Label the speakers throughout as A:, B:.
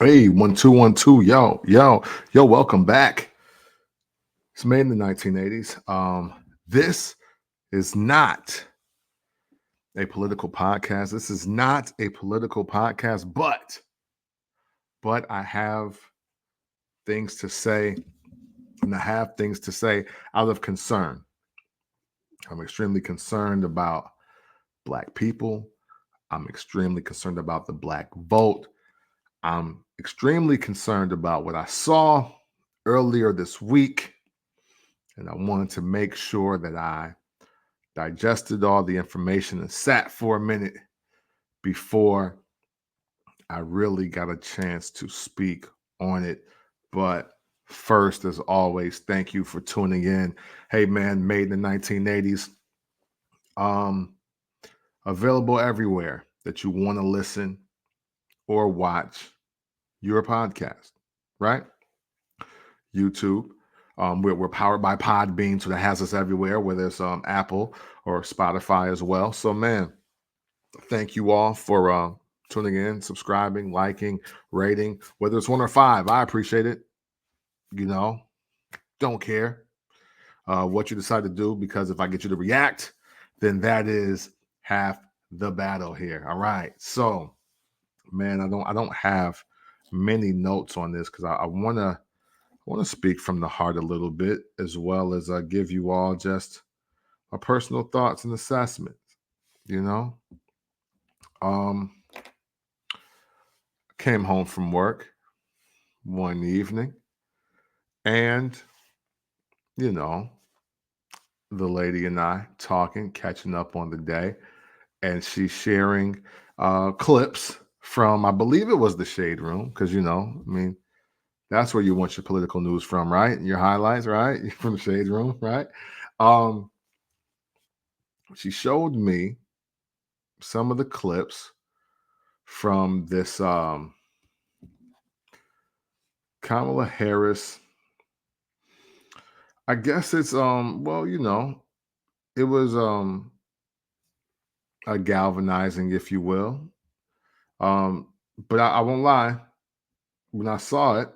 A: Hey, 1 2 1 2, yo, welcome back. It's made in the 1980s. This is not a political podcast. This is not a political podcast, but I have things to say, and I have things to say out of concern. I'm extremely concerned about Black people. I'm extremely concerned about the Black vote. I'm extremely concerned about what I saw earlier this week. And I wanted to make sure that I digested all the information and sat for a minute before I really got a chance to speak on it. But first, as always, thank you for tuning in. Hey, man, made in the 1980s. Um, Available everywhere that you want to listen or watch your podcast, right? YouTube. We're powered by Podbean, so that has us everywhere, whether it's Apple or Spotify as well. So, man, thank you all for tuning in, subscribing, liking, rating, whether it's 1 or 5. I appreciate it. You know, don't care what you decide to do, because if I get you to react, then that is half the battle here. All right. So, man, I don't have many notes on this because I want to speak from the heart a little bit, as well as give you all just my personal thoughts and assessments. You know, um, came home from work one evening, and you know, the lady and I talking, catching up on the day, and she's sharing clips from, I believe it was the Shade Room, because I mean, that's where you want your political news from, right? Your highlights, right? From the Shade Room, right? Um, she showed me some of the clips from this Kamala Harris. I guess it's well, it was a galvanizing, if you will. But I won't lie, when I saw it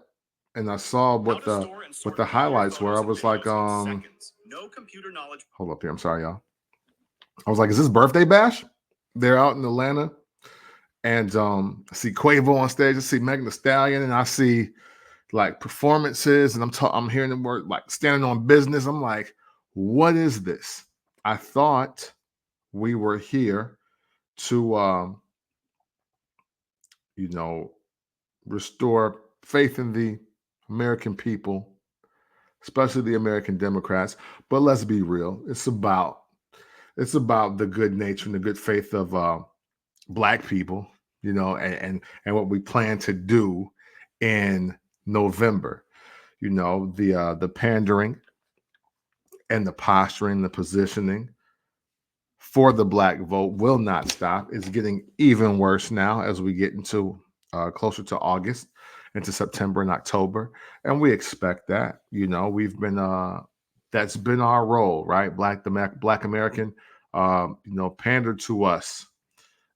A: and I saw what the highlights were, I was like, hold up here, I'm sorry, y'all. I was like, is this birthday bash? They're out in Atlanta, and I see Quavo on stage, I see Megan Thee Stallion, and I see like performances, and I'm hearing the word like standing on business. I'm like, what is this? I thought we were here to you know restore faith in the American people, especially the American Democrats. But let's be real, it's about the good nature and the good faith of Black people, and what we plan to do in November. The pandering and the posturing, the positioning for the Black vote will not stop. It's getting even worse now as we get into closer to August, into September and October, and we expect that. We've been that's been our role, right? Black American, pander to us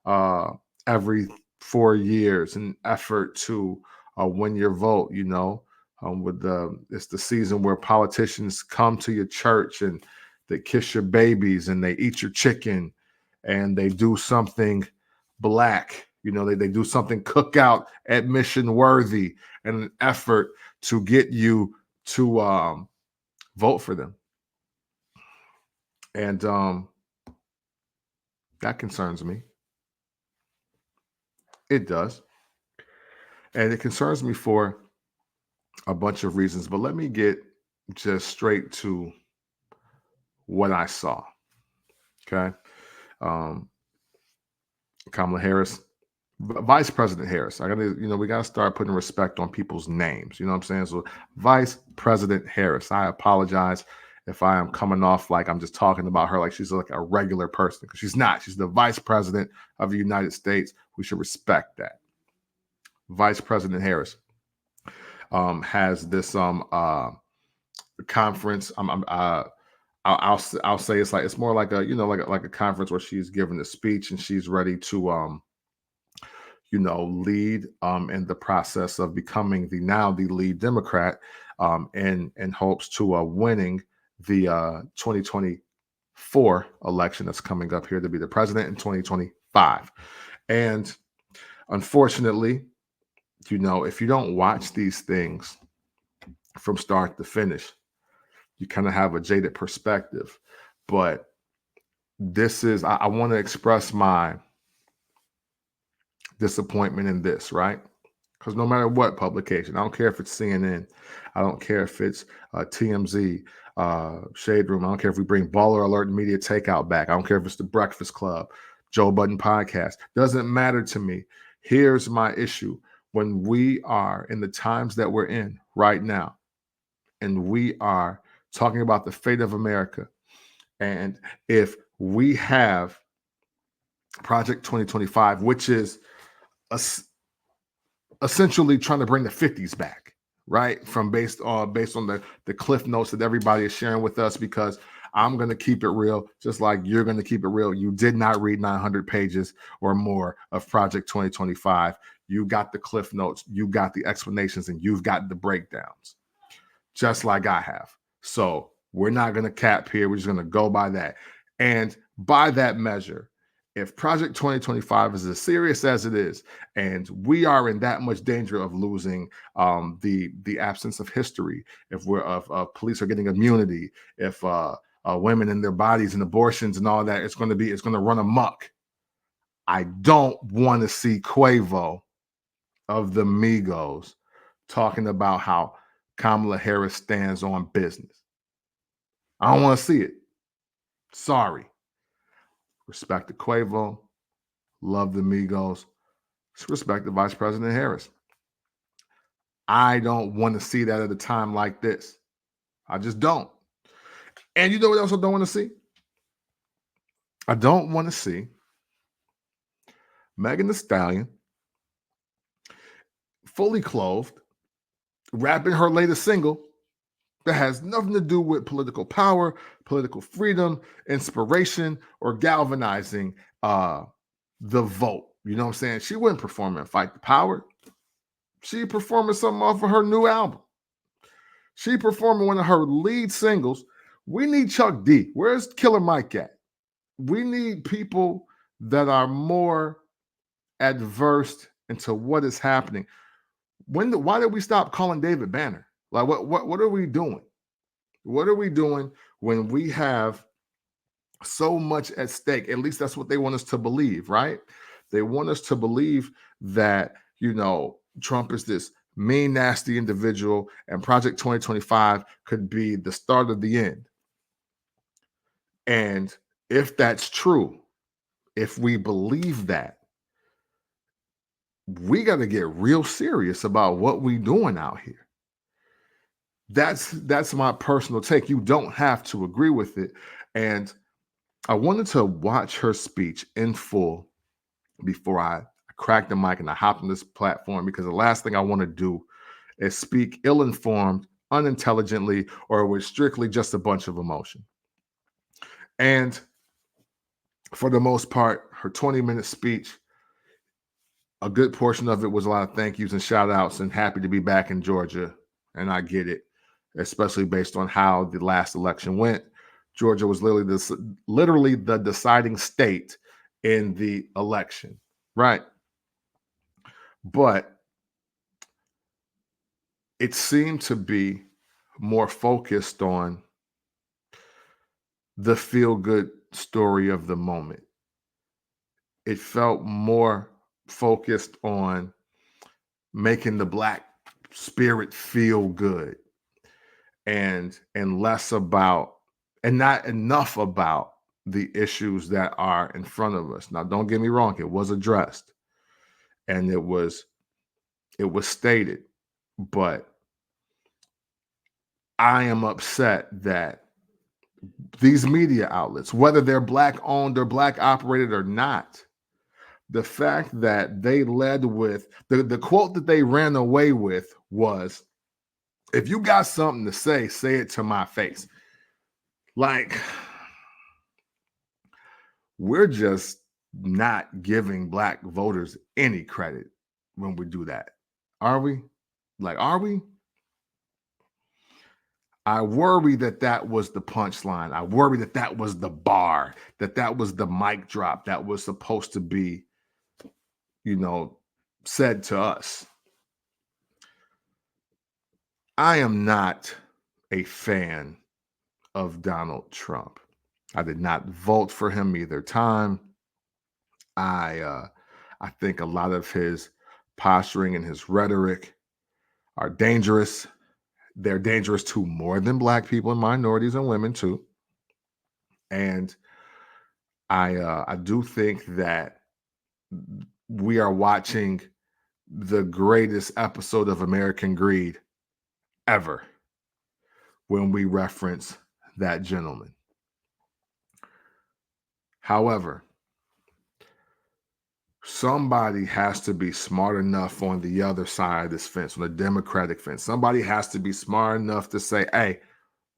A: uh, every 4 years in effort to win your vote. It's the season where politicians come to your church and they kiss your babies and they eat your chicken and they do something Black. They do something cookout admission worthy in an effort to get you to vote for them. And that concerns me. It does. And it concerns me for a bunch of reasons, but let me get just straight to what I saw. Okay. Um, Kamala Harris, Vice President Harris. We gotta start putting respect on people's names. You know what I'm saying? So Vice President Harris. I apologize if I am coming off like I'm just talking about her like she's like a regular person, because she's not. She's the Vice President of the United States. We should respect that. Vice President Harris has this conference. I'll say it's more like a like a conference where she's giving a speech and she's ready to lead in the process of becoming the lead Democrat in hopes to winning the 2024 election that's coming up here to be the president in 2025. And unfortunately, if you don't watch these things from start to finish, you kind of have a jaded perspective. But I want to express my disappointment in this, right? Because no matter what publication, I don't care if it's CNN, I don't care if it's TMZ, Shade Room, I don't care if we bring Baller Alert Media Takeout back, I don't care if it's The Breakfast Club, Joe Budden Podcast, doesn't matter to me. Here's my issue. When we are in the times that we're in right now, and we are talking about the fate of America, and if we have Project 2025, which is essentially trying to bring the 50s back, right? Based on the cliff notes that everybody is sharing with us, because I'm going to keep it real, just like you're going to keep it real. You did not read 900 pages or more of Project 2025. You got the cliff notes, you got the explanations, and you've got the breakdowns, just like I have. So we're not going to cap here. We're just going to go by that. And by that measure, if Project 2025 is as serious as it is, and we are in that much danger of losing the absence of history, if police are getting immunity, if women and their bodies and abortions and all that, it's going to run amok. I don't want to see Quavo of the Migos talking about how Kamala Harris stands on business. I don't want to see it. Sorry. Respect to Quavo. Love the Migos. Respect the Vice President Harris. I don't want to see that at a time like this. I just don't. And you know what else I don't want to see? I don't want to see Megan Thee Stallion fully clothed, rapping her latest single that has nothing to do with political power, political freedom, inspiration, or galvanizing the vote. You know what I'm saying? She wouldn't perform in Fight the Power. She performing something off of her new album. She performing one of her lead singles. We need Chuck D. Where's Killer Mike at? We need people that are more adverse into what is happening. Why did we stop calling David Banner? Like, what are we doing? What are we doing when we have so much at stake? At least that's what they want us to believe, right? They want us to believe that, Trump is this mean, nasty individual, and Project 2025 could be the start of the end. And if that's true, if we believe that, we got to get real serious about what we doing out here. That's my personal take. You don't have to agree with it. And I wanted to watch her speech in full before I crack the mic and I hop on this platform, because the last thing I want to do is speak ill-informed, unintelligently, or with strictly just a bunch of emotion. And for the most part, her 20-minute speech, a good portion of it was a lot of thank yous and shout outs and happy to be back in Georgia. And I get it, especially based on how the last election went. Georgia was literally the deciding state in the election, right? But it seemed to be more focused on the feel-good story of the moment. It felt more focused on making the Black spirit feel good, and less about, and not enough about, the issues that are in front of us. Now, don't get me wrong, it was addressed and it was stated, but I am upset that these media outlets, whether they're Black owned or Black operated or not, the fact that they led with the quote that they ran away with was, if you got something to say it to my face. Like, we're just not giving black voters any credit when we do that. Are we? Like, are we? I worry that that was the punchline. I worry that that was the bar, that that was the mic drop that was supposed to be, said to us. I am not a fan of Donald Trump. I did not vote for him either time. I think a lot of his posturing and his rhetoric are dangerous. They're dangerous to more than black people and minorities and women too. And I do think that we are watching the greatest episode of American Greed ever when we reference that gentleman. However, somebody has to be smart enough on the other side of this fence, on the Democratic fence. Somebody has to be smart enough to say, hey,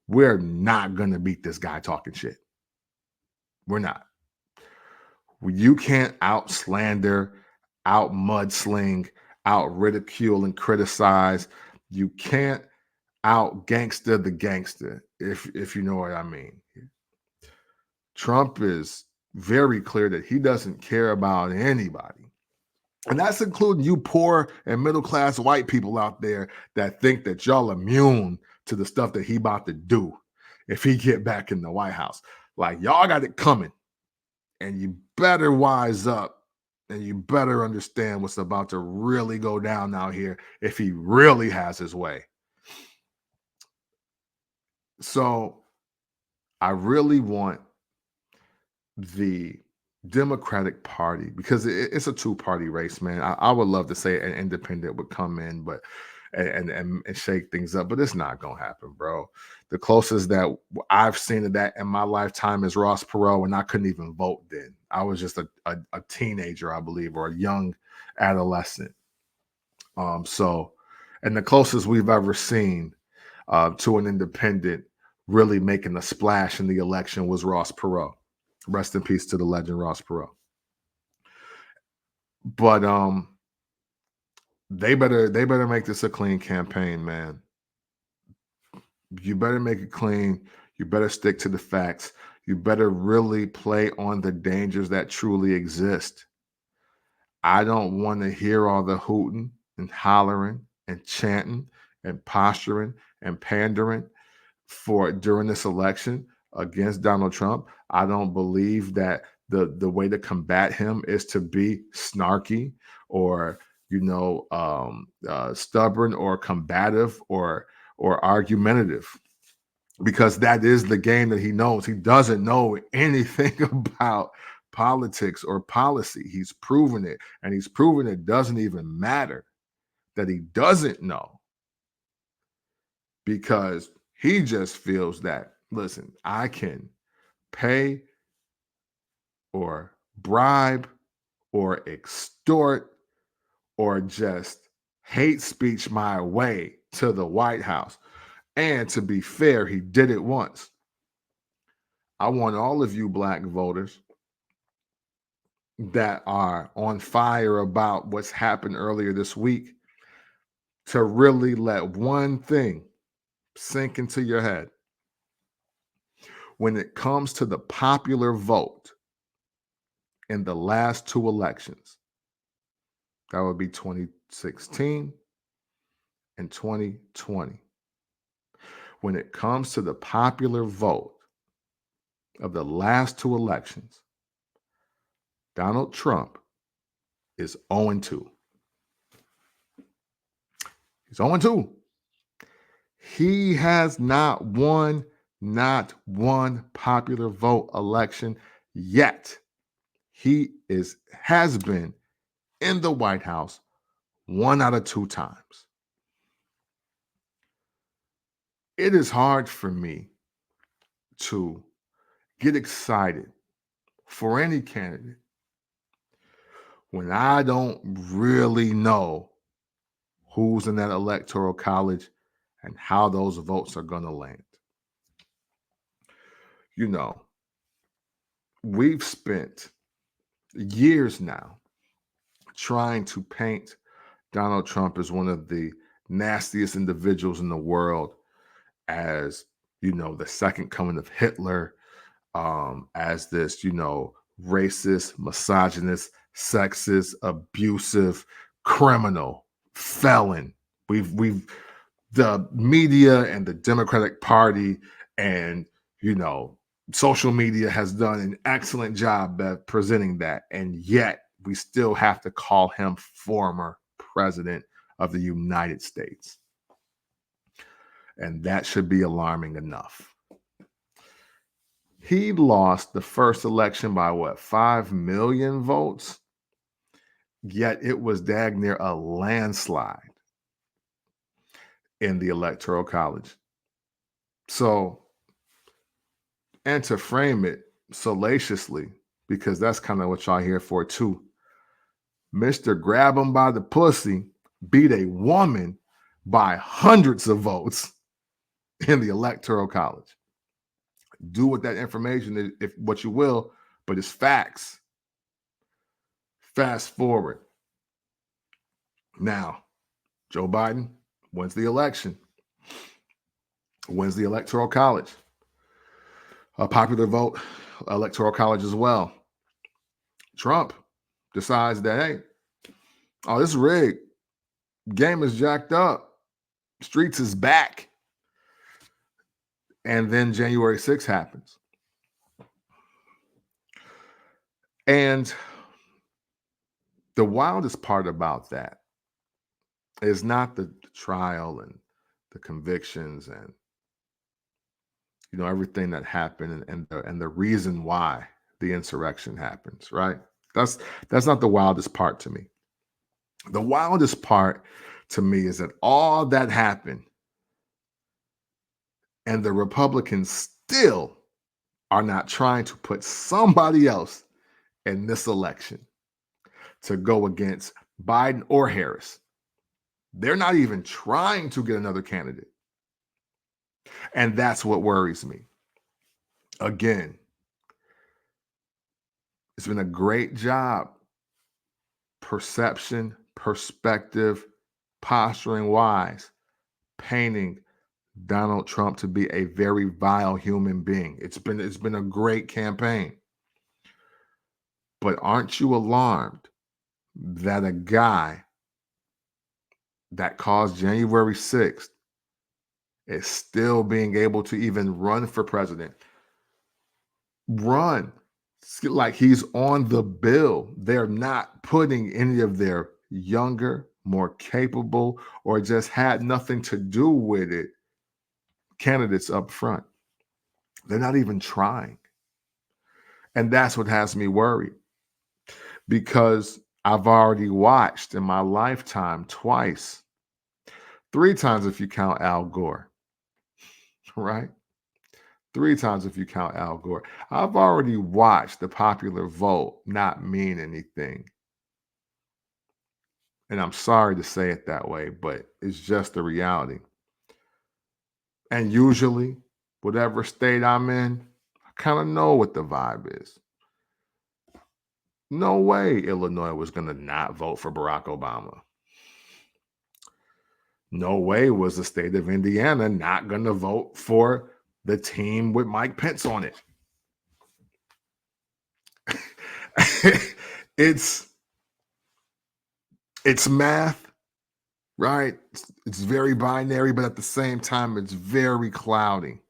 A: we're not going to beat this guy talking shit. We're not. You can't out slander, out mudsling, out ridicule and criticize. You can't out gangster the gangster, if you know what I mean. Trump is very clear that he doesn't care about anybody. And that's including you poor and middle-class white people out there that think that y'all immune to the stuff that he about to do if he get back in the White House. Like, y'all got it coming. And you better wise up and you better understand what's about to really go down out here if he really has his way. So I really want the Democratic Party, because it's a two-party race, man. I would love to say an independent would come in, but and shake things up, but it's not gonna happen, bro. The closest that I've seen to that in my lifetime is Ross Perot, and I couldn't even vote then. I was just a teenager, I believe, or a young adolescent. And the closest we've ever seen to an independent really making a splash in the election was Ross Perot. Rest in peace to the legend Ross Perot. But they better make this a clean campaign, man. You better make it clean. You better stick to the facts. You better really play on the dangers that truly exist. I don't want to hear all the hooting and hollering and chanting and posturing and pandering for during this election against Donald Trump. I don't believe that the way to combat him is to be snarky or stubborn or combative or argumentative, because that is the game that he knows. He doesn't know anything about politics or policy. He's proven it, and he's proven it doesn't even matter that he doesn't know, because he just feels that, listen, I can pay or bribe or extort or just hate speech my way to the White House. And to be fair, he did it once. I want all of you black voters that are on fire about what's happened earlier this week to really let one thing sink into your head. When it comes to the popular vote in the last two elections, that would be 2016 and 2020. When it comes to the popular vote of the last two elections, Donald Trump is 0-2. He's 0-2. He has not won one popular vote election yet. He has been in the White House 1 out of 2 times. It is hard for me to get excited for any candidate when I don't really know who's in that electoral college and how those votes are going to land. We've spent years now trying to paint Donald Trump as one of the nastiest individuals in the world, as, the second coming of Hitler, as this, racist, misogynist, sexist, abusive, criminal, felon. We've the media and the Democratic Party and, social media has done an excellent job at presenting that. And yet we still have to call him former president of the United States. And that should be alarming enough. He lost the first election by 5 million votes? Yet it was dag near a landslide in the Electoral College. So, and to frame it salaciously, because that's kind of what y'all here for too, Mr. Grab him by the pussy beat a woman by hundreds of votes in the Electoral College. Do with that information if what you will, but it's facts. Fast forward. Now, Joe Biden wins the election, wins the Electoral College. A popular vote, Electoral College as well. Trump decides that, hey, this is rigged. Game is jacked up. Streets is back. And then January 6th happens. And the wildest part about that is not the trial and the convictions and everything that happened and the reason why the insurrection happens, right? That's not the wildest part to me. The wildest part to me is that all that happened and the Republicans still are not trying to put somebody else in this election to go against Biden or Harris. They're not even trying to get another candidate. And that's what worries me. Again, it's been a great job. Perception, perspective, posturing wise, painting Donald Trump to be a very vile human being. It's been a great campaign. But aren't you alarmed that a guy that caused January 6th is still being able to even run for president? Run like he's on the bill. They're not putting any of their younger, more capable, or just had nothing to do with it candidates up front. They're not even trying. And that's what has me worried, because I've already watched in my lifetime twice, 3 times if you count Al Gore, right? 3 times if you count Al Gore. I've already watched the popular vote not mean anything. And I'm sorry to say it that way, but it's just the reality. And usually, whatever state I'm in, I kind of know what the vibe is. No way Illinois was going to not vote for Barack Obama. No way was the state of Indiana not going to vote for the team with Mike Pence on it. It's math, right? It's very binary, but at the same time, it's very cloudy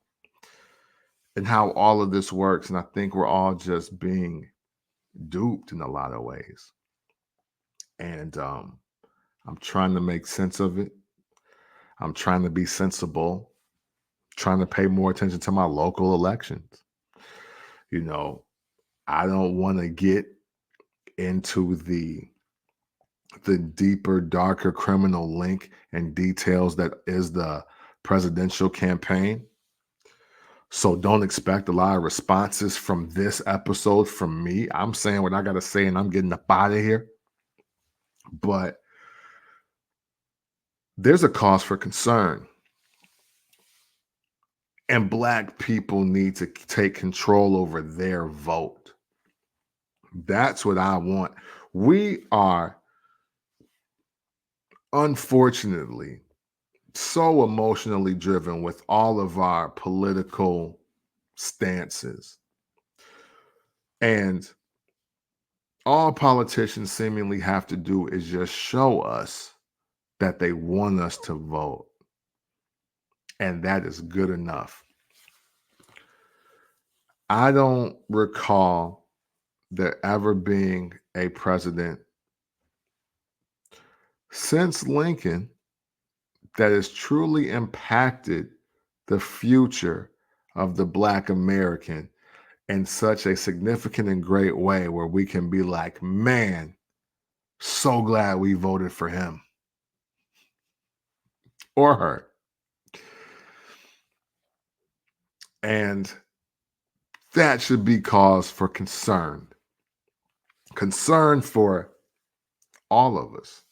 A: in how all of this works. And I think we're all just being duped in a lot of ways. And I'm trying to make sense of it. I'm trying to be sensible, trying to pay more attention to my local elections. I don't want to get into the deeper, darker criminal link and details that is the presidential campaign. So don't expect a lot of responses from this episode from me. I'm saying what I got to say and I'm getting up out of here. But there's a cause for concern. And Black people need to take control over their vote. That's what I want. We are, unfortunately, so emotionally driven with all of our political stances. And all politicians seemingly have to do is just show us that they want us to vote. And that is good enough. I don't recall there ever being a president since Lincoln that has truly impacted the future of the Black American in such a significant and great way where we can be like, man, so glad we voted for him or her. And that should be cause for concern. Concern for all of us.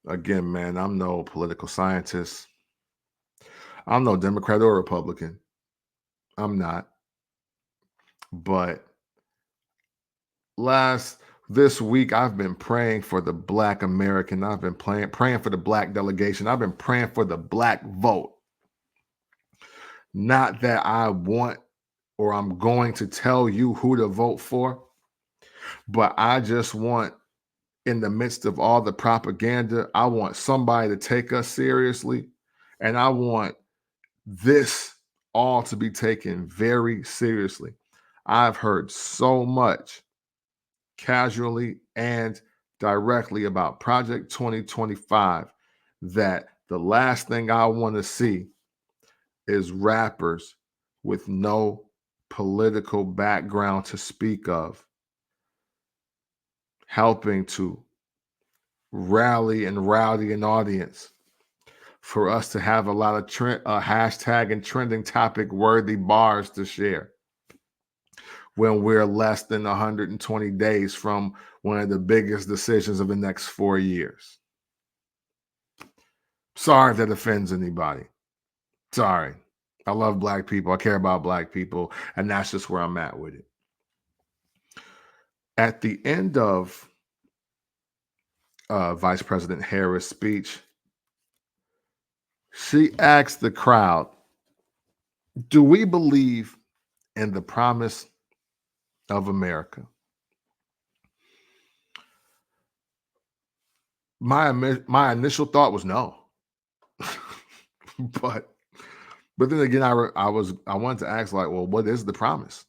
A: Again, man, I'm no political scientist. I'm no Democrat or Republican. I'm not. But this week, I've been praying for the Black American. I've been praying for the Black delegation. I've been praying for the Black vote. Not that I want or I'm going to tell you who to vote for, but I just want, in the midst of all the propaganda, I want somebody to take us seriously. And I want this all to be taken very seriously. I've heard so much casually and directly about Project 2025 that the last thing I want to see is rappers with no political background to speak of helping to rally and rowdy an audience for us to have a lot of hashtag and trending topic worthy bars to share when we're less than 120 days from one of the biggest decisions of the next 4 years. Sorry if that offends anybody. Sorry. I love Black people. I care about Black people. And that's just where I'm at with it. At the end of Vice President Harris' speech, she asked the crowd, do we believe in the promise of America? My initial thought was no. but then again, I wanted to ask, like, well, what is the promise?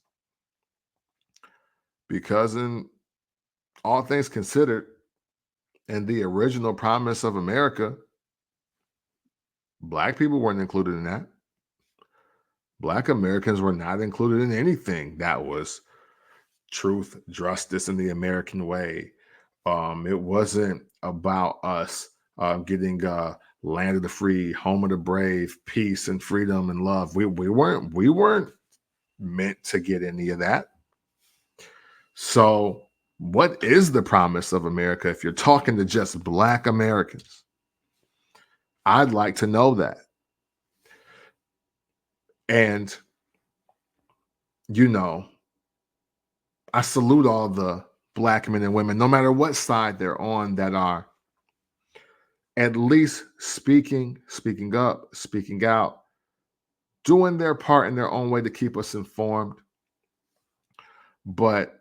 A: Because in all things considered, in the original promise of America, Black people weren't included in that. Black Americans were not included in anything that was truth, justice, and the American way. It wasn't about us getting land of the free, home of the brave, peace and freedom and love. We weren't meant to get any of that. So, what is the promise of America if you're talking to just Black Americans? I'd like to know that. And, I salute all the Black men and women, no matter what side they're on, that are at least speaking up, speaking out, doing their part in their own way to keep us informed. But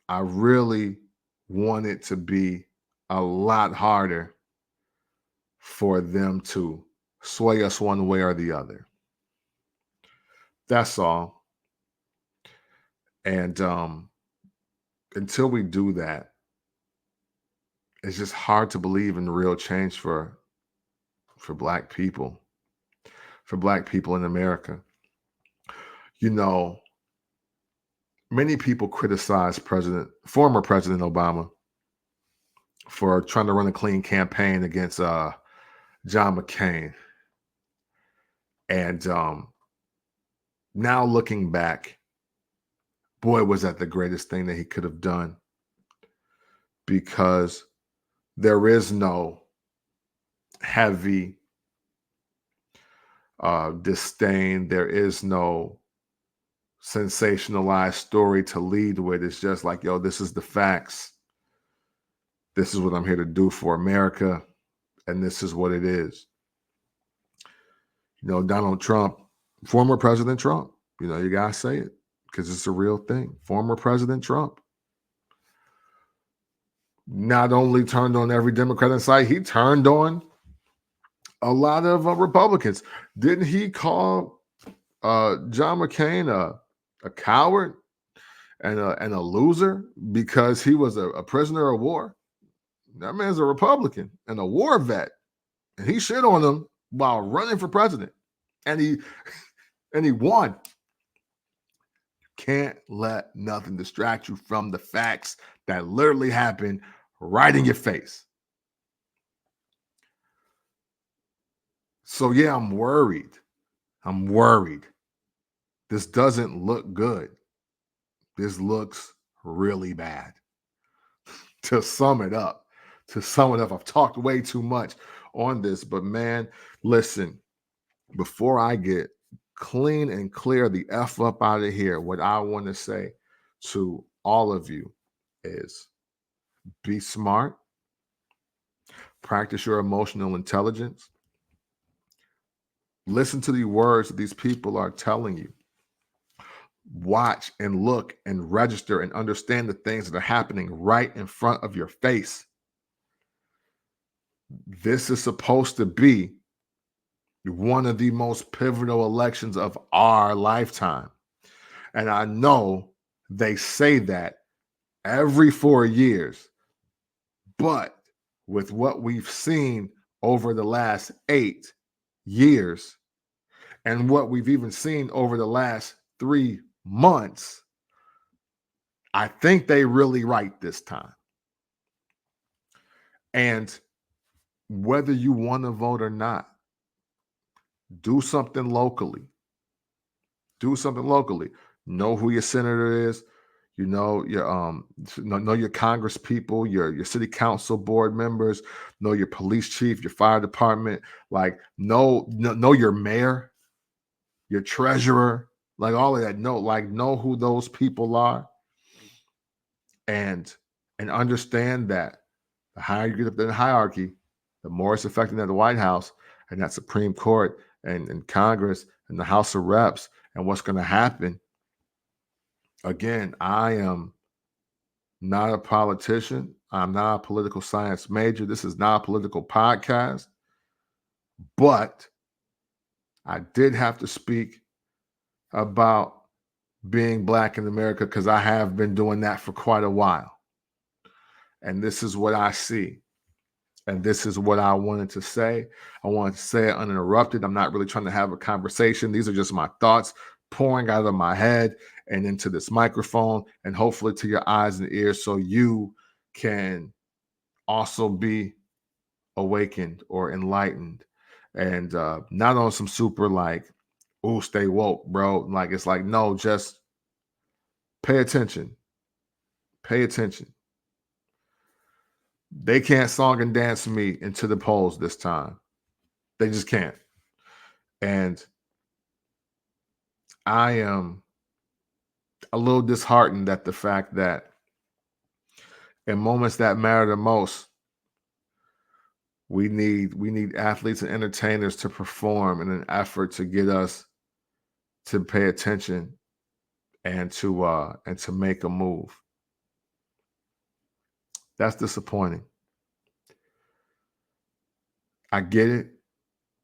A: I really want it to be a lot harder for them to sway us one way or the other. That's all. And until we do that, it's just hard to believe in real change for Black people, in America. Many people criticize former President Obama for trying to run a clean campaign against John McCain. And now looking back, boy, was that the greatest thing that he could have done, because there is no heavy disdain. There is no sensationalized story to lead with. It's just like, yo, this is the facts. This is what I'm here to do for America, and this is what it is. Donald Trump, former President Trump, you gotta say it because it's a real thing. Former President Trump not only turned on every Democrat in sight, he turned on a lot of Republicans. Didn't he call John McCain a coward and a loser because he was a prisoner of war? That man's a Republican and a war vet, and he shit on him while running for president, and he won. You can't let nothing distract you from the facts that literally happened right in your face. So yeah, I'm worried. This doesn't look good. This looks really bad. To sum it up, I've talked way too much on this, but man, listen, before I get clean and clear the F up out of here, what I want to say to all of you is be smart, practice your emotional intelligence, listen to the words that these people are telling you. Watch and look and register and understand the things that are happening right in front of your face. This is supposed to be one of the most pivotal elections of our lifetime. And I know they say that every 4 years, but with what we've seen over the last 8 years and what we've even seen over the last 3 months, I think they really right this time. And whether you want to vote or not, do something locally. Know who your senator is. Know your Congress people, your city council board members. Know your police chief, your fire department. Like know your mayor, your treasurer. Like all of that. Know who those people are, and understand that the higher you get up in the hierarchy, the more it's affecting at the White House and that Supreme Court and Congress and the House of Reps and what's going to happen. Again, I am not a politician. I'm not a political science major. This is not a political podcast. But I did have to speak about being Black in America because I have been doing that for quite a while. And this is what I see. And this is what I wanted to say. I wanted to say it uninterrupted. I'm not really trying to have a conversation. These are just my thoughts pouring out of my head and into this microphone and hopefully to your eyes and ears so you can also be awakened or enlightened and not on some super like, oh, stay woke, bro. Like, it's like, no, just pay attention. Pay attention. They can't song and dance me into the polls this time. They just can't. And I am a little disheartened at the fact that in moments that matter the most, we need athletes and entertainers to perform in an effort to get us to pay attention and to make a move. That's disappointing. I get it.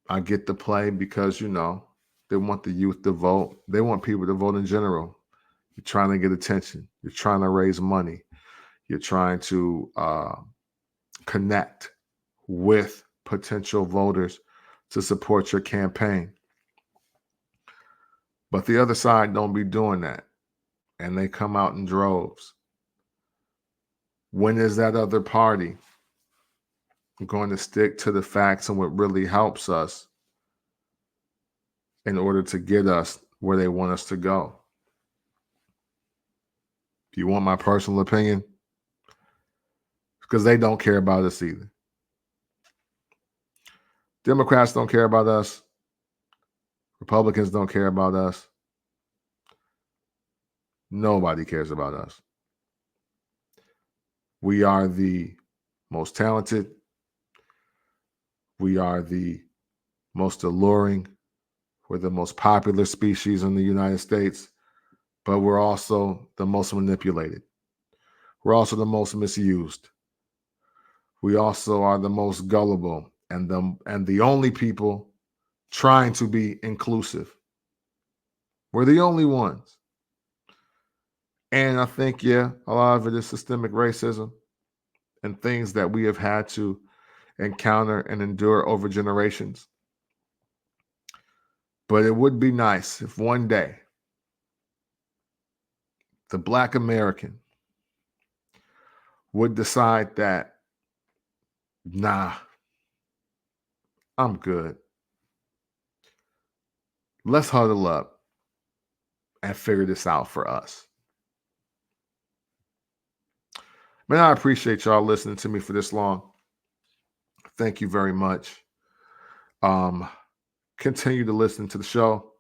A: I get the play because, they want the youth to vote. They want people to vote in general. You're trying to get attention. You're trying to raise money. You're trying to connect with potential voters to support your campaign. But the other side don't be doing that. And they come out in droves. When is that other party going to stick to the facts and what really helps us in order to get us where they want us to go? If you want my personal opinion, because they don't care about us either. Democrats don't care about us. Republicans don't care about us. Nobody cares about us. We are the most talented. We are the most alluring. We're the most popular species in the United States, but we're also the most manipulated. We're also the most misused. We also are the most gullible and the only people trying to be inclusive. We're the only ones. And I think, yeah, a lot of it is systemic racism and things that we have had to encounter and endure over generations. But it would be nice if one day the Black American would decide that, nah, I'm good. Let's huddle up and figure this out for us. Man, I appreciate y'all listening to me for this long. Thank you very much. Continue to listen to the show.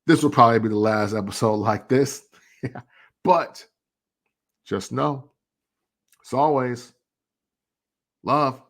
A: This will probably be the last episode like this. But just know, as always, love.